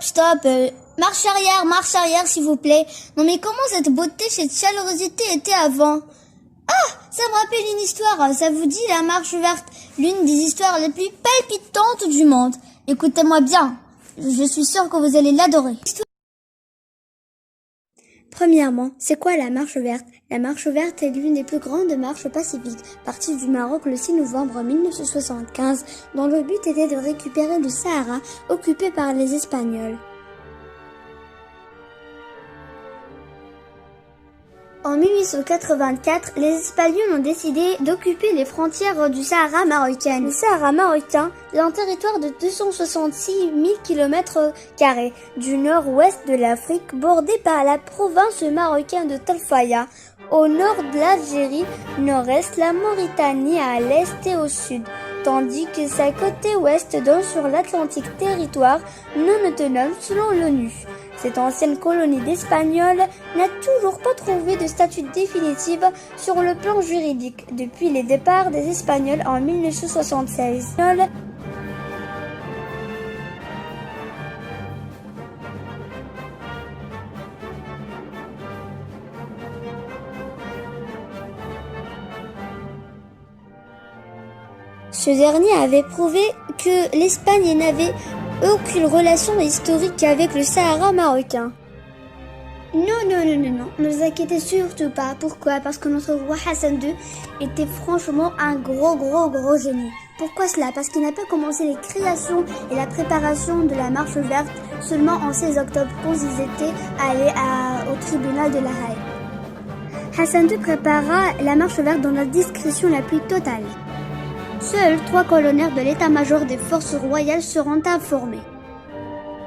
stop. Marche arrière, s'il vous plaît. Non mais comment cette beauté, cette chaleurosité était avant? Ah, ça me rappelle une histoire. Ça vous dit la marche verte? L'une des histoires les plus palpitantes du monde. Écoutez-moi bien. Je suis sûre que vous allez l'adorer. Premièrement, c'est quoi la marche verte? La marche verte est l'une des plus grandes marches pacifiques, partie du Maroc le 6 novembre 1975, dont le but était de récupérer le Sahara, occupé par les Espagnols. En 1884, les Espagnols ont décidé d'occuper les frontières du Sahara marocain. Le Sahara marocain est un territoire de 266 000 km² du nord-ouest de l'Afrique, bordé par la province marocaine de Talfaya, au nord de l'Algérie, nord-est, la Mauritanie à l'est et au sud, tandis que sa côté ouest donne sur l'Atlantique, territoire non autonome selon l'ONU. Cette ancienne colonie d'Espagnols n'a toujours pas trouvé de statut définitif sur le plan juridique depuis les départs des Espagnols en 1976. Ce dernier avait prouvé que l'Espagne n'avait aucune relation historique avec le Sahara marocain. Non, ne vous inquiétez surtout pas. Pourquoi? Parce que notre roi Hassan II était franchement un gros génie. Pourquoi cela? Parce qu'il n'a pas commencé les créations et la préparation de la marche verte seulement en 16 octobre quand ils étaient allés au tribunal de La Haye. Hassan II prépara la marche verte dans la discrétion la plus totale. Seuls 3 colonels de l'état-major des forces royales seront informés.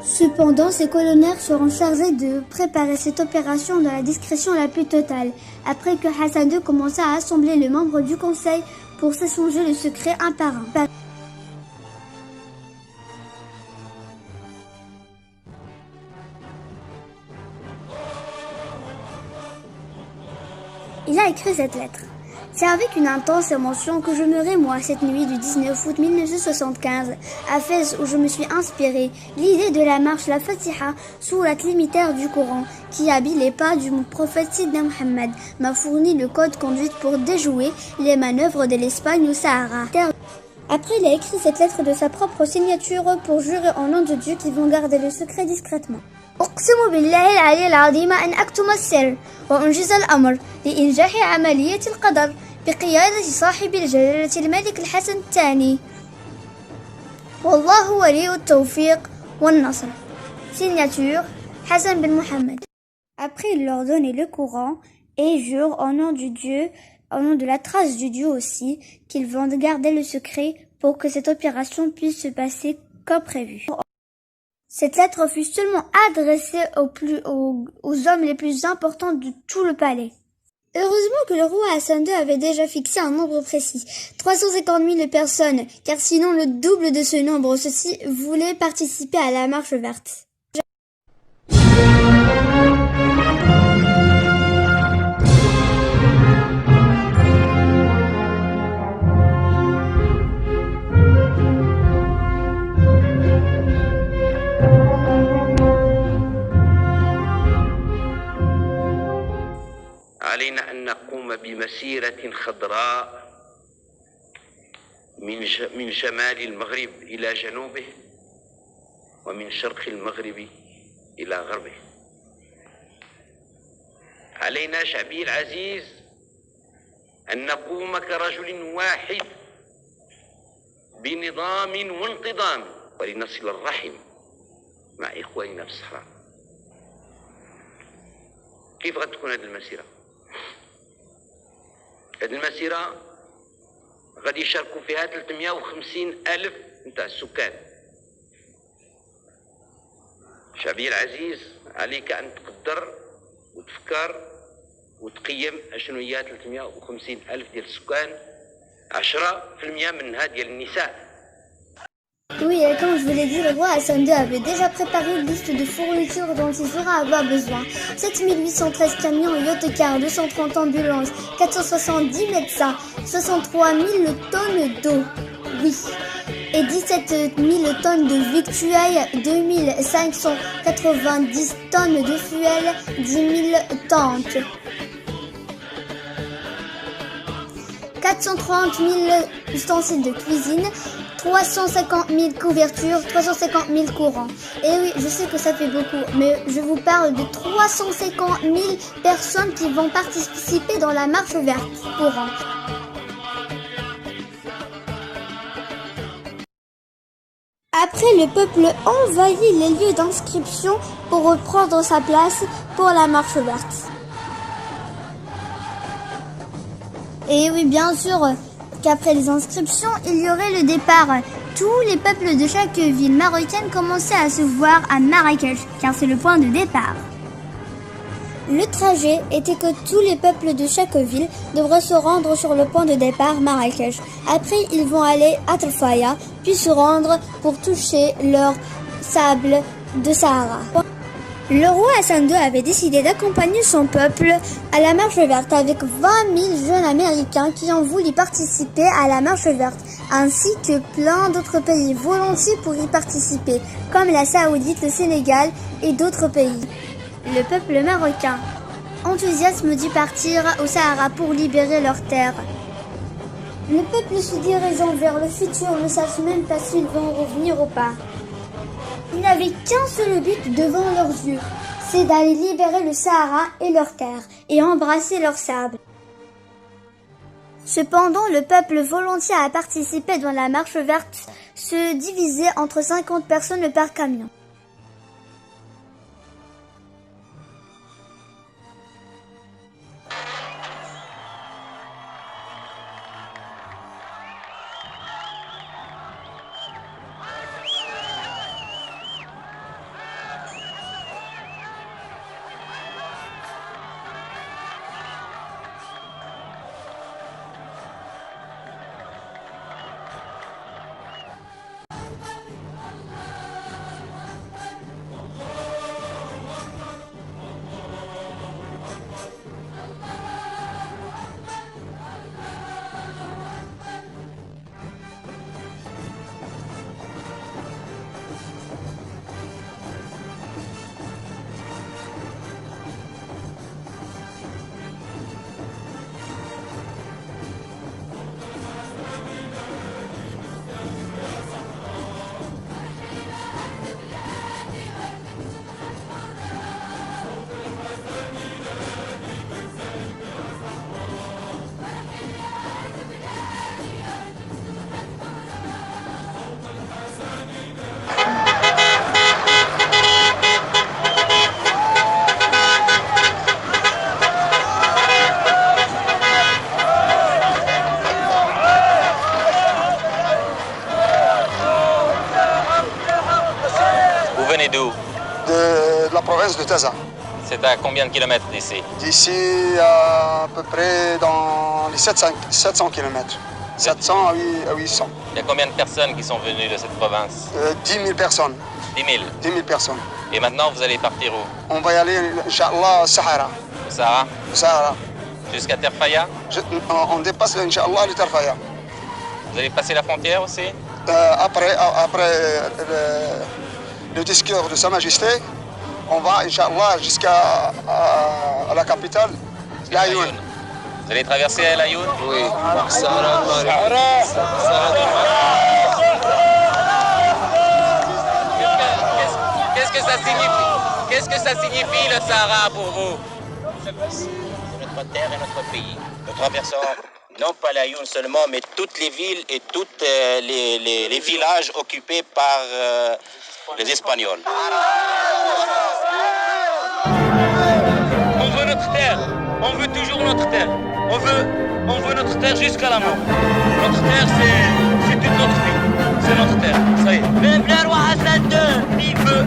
Cependant, ces colonels seront chargés de préparer cette opération dans la discrétion la plus totale, après que Hassan II commença à assembler les membres du conseil pour s'échanger le secret un par un. Il a écrit cette lettre. C'est avec une intense émotion que je me rémois cette nuit du 19 août 1975 à Fès, où je me suis inspiré. L'idée de la marche, la Fatiha, sourate liminaire du Coran, qui habille les pas du prophète Sidna Mohammed, m'a fourni le code conduite pour déjouer les manœuvres de l'Espagne au Sahara. Après, il a écrit cette lettre de sa propre signature pour jurer en nom de Dieu qu'ils vont garder le secret discrètement. أقسم بالله العلي العظيم أن أكتم السر وأنجز الأمر لإنجاح عملية القدر بقيادة صاحب الجلالة الملك الحسن الثاني والله ولي التوفيق والنصر. Signature Hassan Ben Mohammed. Après, il leur donne le Coran et jure au nom du Dieu, au nom de la trace du Dieu aussi, qu'ils vont garder le secret pour que cette opération puisse se passer comme prévu. Cette lettre fut seulement adressée aux hommes les plus importants de tout le palais. Heureusement que le roi Hassan II avait déjà fixé un nombre précis, 350 000 personnes, car sinon le double de ce nombre, ceux-ci voulaient participer à la marche verte. علينا أن نقوم بمسيرة خضراء من شمال المغرب إلى جنوبه ومن شرق المغرب إلى غربه. علينا شعبي العزيز أن نقوم كرجل واحد بنظام وانتظام ولنصل الرحم مع إخواننا في الصحراء. كيف غتكون هذه المسيرة؟ هذه المسيرة غادي يشاركوا فيها 350 ألف نتاع السكان. شعبي العزيز، عليك أن تقدر وتفكر وتقيم شنو هي 350 ألف ديال السكان. 10% منها ديال النساء. Oui, et comme je vous l'ai dit, le roi Hassan II avait déjà préparé une liste de fournitures dont il fera avoir besoin. 7813 camions et autocars, 230 ambulances, 470 médecins, 63 000 tonnes d'eau. Oui. et 17 000 tonnes de victuailles, 2590 tonnes de fuel, 10 000 tentes, 430 000 ustensiles de cuisine, 350 000 couvertures, 350 000 courants. Et oui, je sais que ça fait beaucoup, mais je vous parle de 350 000 personnes qui vont participer dans la marche verte courant. Après, le peuple envahit les lieux d'inscription pour reprendre sa place pour la marche verte. Et oui, bien sûr qu'après les inscriptions, il y aurait le départ. Tous les peuples de chaque ville marocaine commençaient à se voir à Marrakech, car c'est le point de départ. Le trajet était que tous les peuples de chaque ville devraient se rendre sur le point de départ Marrakech. Après, ils vont aller à Trfaya, puis se rendre pour toucher leur sable de Sahara. Le roi Hassan II avait décidé d'accompagner son peuple à la marche verte avec 20 000 jeunes américains qui ont voulu participer à la marche verte, ainsi que plein d'autres pays volontiers pour y participer, comme la Saoudite, le Sénégal et d'autres pays. Le peuple marocain, enthousiasme d'y partir au Sahara pour libérer leurs terres. Le peuple se dirigeant vers le futur ne sache même pas s'ils vont revenir ou pas. Ils n'avaient qu'un seul but devant leurs yeux, c'est d'aller libérer le Sahara et leurs terres, et embrasser leur sable. Cependant, le peuple volontiers à participer dans la marche verte se divisait entre 50 personnes par camion. D'où? De la province de Taza. C'est à combien de kilomètres d'ici? D'ici à peu près dans les 700 km. 700 à 800. Il y a combien de personnes qui sont venues de cette province? 10 000 personnes. 10 000. 10 000 personnes. Et maintenant, vous allez partir où? On va y aller, Inch'Allah, au Sahara. Au Sahara? Au Sahara. Jusqu'à Terfaya? On dépasse, Inch'Allah, le Terfaya. Vous allez passer la frontière aussi? Après le discours de Sa Majesté, on va, Inch'Allah, jusqu'à la capitale, l'Ayoun. Vous allez traverser à l'Ayoun? Oui. Qu'est-ce que ça signifie? Qu'est-ce que ça signifie le Sahara pour vous? Notre terre et notre pays. Nous traversons non pas l'Ayoun seulement, mais toutes les villes et tous les villages occupés par les Espagnols. On veut notre terre, on veut toujours notre terre. On veut notre terre jusqu'à la mort. Notre terre, c'est toute notre vie. C'est notre terre, ça y est. Vive le roi Hassan II, vive!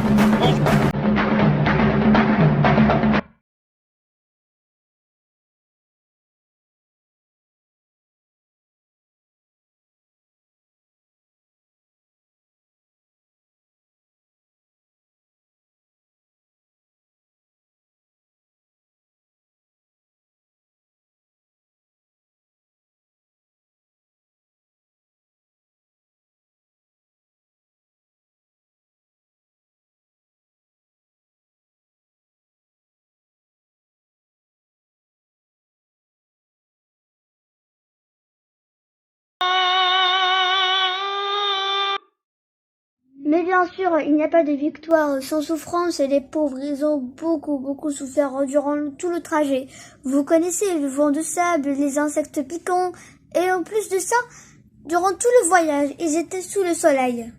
Mais bien sûr, il n'y a pas de victoire sans souffrance et les pauvres, ils ont beaucoup souffert durant tout le trajet. Vous connaissez le vent de sable, les insectes piquants, et en plus de ça, durant tout le voyage, ils étaient sous le soleil.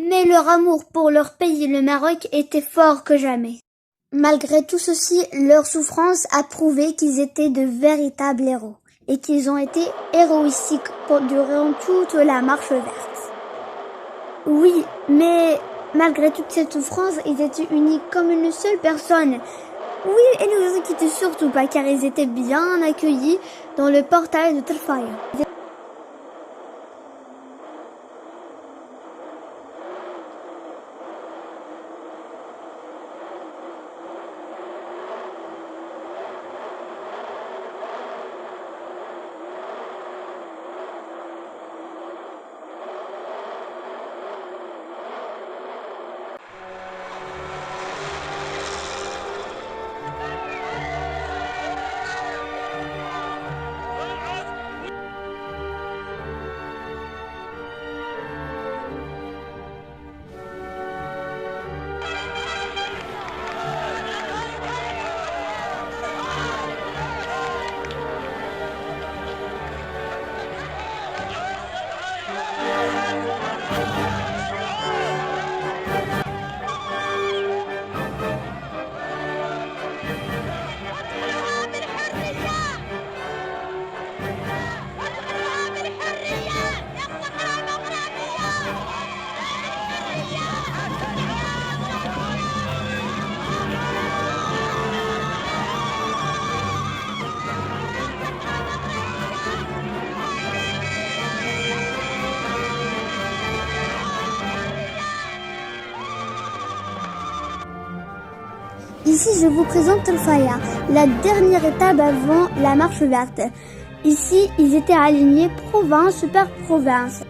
Mais leur amour pour leur pays, le Maroc, était fort que jamais. Malgré tout ceci, leur souffrance a prouvé qu'ils étaient de véritables héros et qu'ils ont été héroïstiques durant toute la marche verte. Oui, mais malgré toute cette souffrance, ils étaient unis comme une seule personne. Oui, et ne vous inquiétez surtout pas car ils étaient bien accueillis dans le portail de Telfaya. Ici, je vous présente Telfaya, la dernière étape avant la marche verte. Ici, ils étaient alignés province par province.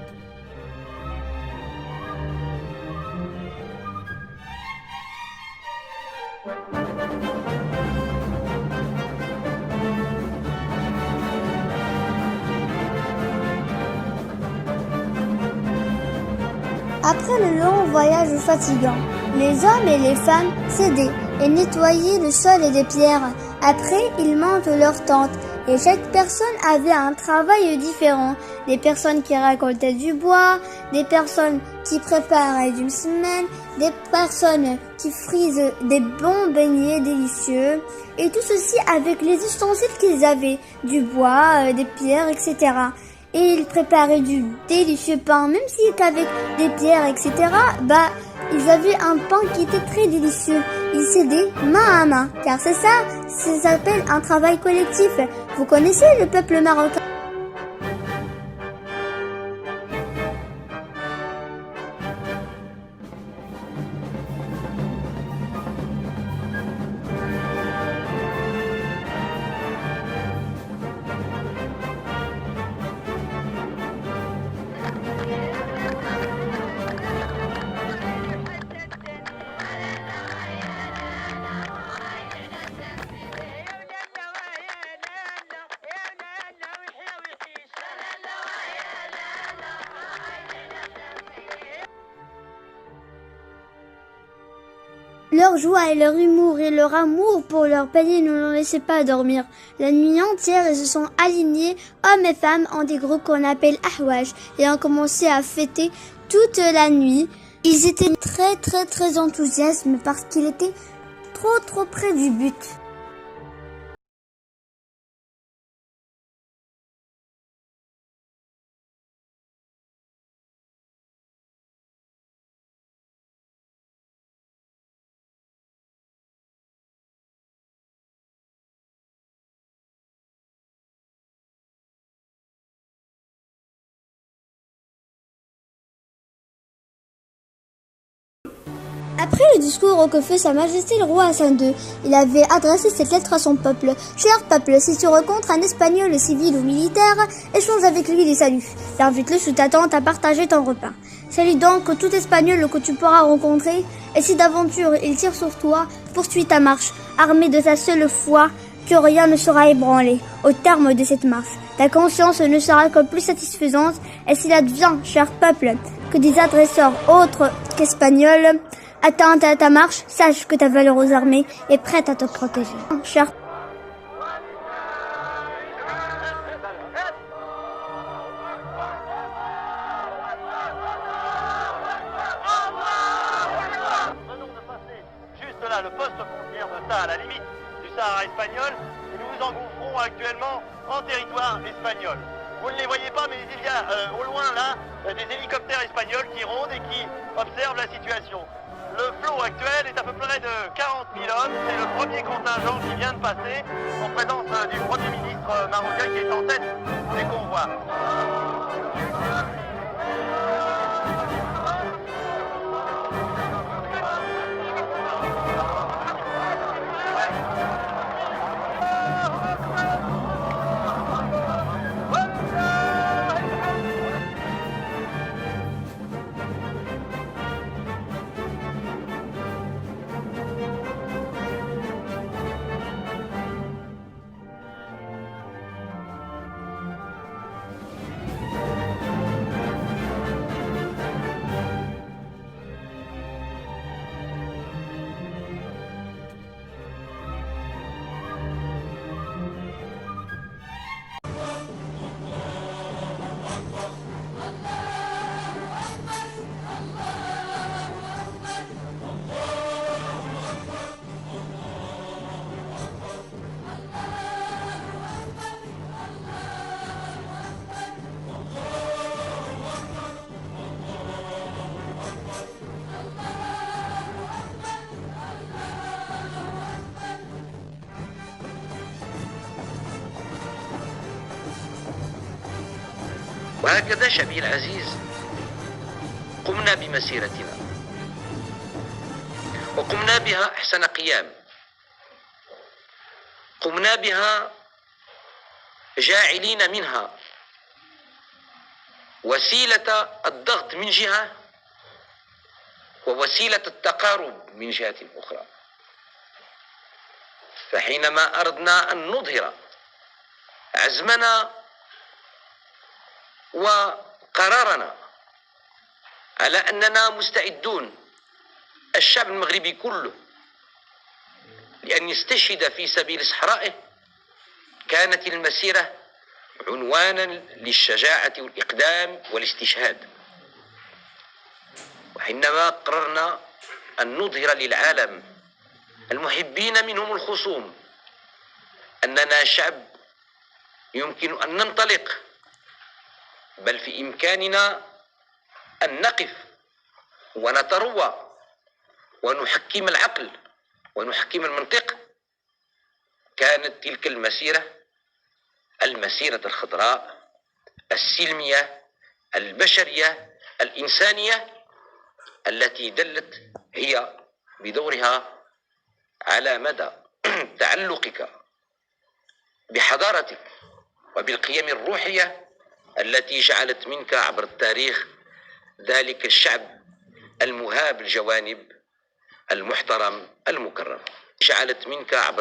Après le long voyage fatigant, les hommes et les femmes s'aidaient et nettoyaient le sol et les pierres. Après, ils montent leur tente et chaque personne avait un travail différent. Des personnes qui récoltaient du bois, des personnes qui préparaient du semaine, des personnes qui frisent des bons beignets délicieux. Et tout ceci avec les ustensiles qu'ils avaient, du bois, des pierres, etc. Et ils préparaient du délicieux pain, même si qu'avec des pierres, etc., ils avaient un pain qui était très délicieux. Ils s'aidaient main à main, car c'est ça s'appelle un travail collectif. Vous connaissez le peuple marocain? Leur joie et leur humour et leur amour pour leur pays ne l'ont laissé pas dormir. La nuit entière, ils se sont alignés, hommes et femmes, en des groupes qu'on appelle ahwaj, et ont commencé à fêter toute la nuit. Ils étaient très enthousiastes parce qu'ils étaient trop près du but. Après le discours que fait Sa Majesté le roi Hassan II, il avait adressé cette lettre à son peuple. Cher peuple, si tu rencontres un Espagnol civil ou militaire, échange avec lui des saluts. Et invite-le sous ta tente à partager ton repas. Salue donc tout Espagnol que tu pourras rencontrer, et si d'aventure il tire sur toi, poursuis ta marche, armé de ta seule foi, que rien ne sera ébranlé. Au terme de cette marche, ta conscience ne sera que plus satisfaisante, et s'il advient, cher peuple, que des agresseurs autres qu'espagnols attentent à ta marche, sache que ta valeureuse armée est prête à te protéger. Cher juste là, le poste frontière de ça, à la limite du Sahara espagnol, et nous vous engouffrons actuellement en territoire espagnol. Vous ne les voyez pas, mais il y a au loin là des hélicoptères espagnols qui rôdent et qui observent la situation. Le flot actuel est à peu près de 40 000 hommes. C'est le premier contingent qui vient de passer en présence du Premier ministre marocain qui est en tête des convois. وهكذا شعبي العزيز قمنا بمسيرتنا، وقمنا بها أحسن قيام. قمنا بها جاعلين منها وسيلة الضغط من جهة ووسيلة التقارب من جهة أخرى. فحينما أردنا أن نظهر عزمنا وقرارنا على أننا مستعدون، الشعب المغربي كله، لأن يستشهد في سبيل صحرائه، كانت المسيرة عنوانا للشجاعة والإقدام والاستشهاد. وحينما قررنا أن نظهر للعالم المحبين منهم الخصوم أننا شعب يمكن أن ننطلق، بل في إمكاننا أن نقف ونتروى ونحكم العقل ونحكم المنطق، كانت تلك المسيرة الخضراء السلمية البشرية الإنسانية التي دلت هي بدورها على مدى تعلقك بحضارتك وبالقيم الروحية التي جعلت منك عبر التاريخ ذلك الشعب المهاب الجوانب المحترم المكرم، جعلت منك عبر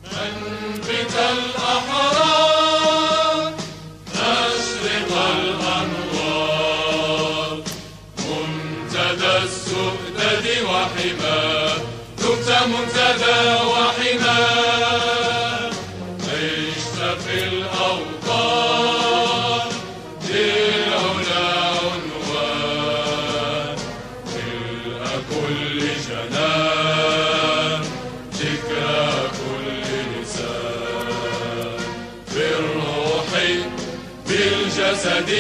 منبت الأحرار أشرق الأنوار منتدى السؤدد وحماه دمت منتدى وحماه عشت في الأوطان للعلا عنوان ملء كل جنان ذكرى كل لسان بالروح بالجسد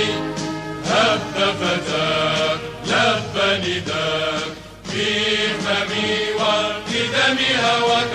هب فتاك لب نداك في فمي وبدم هواك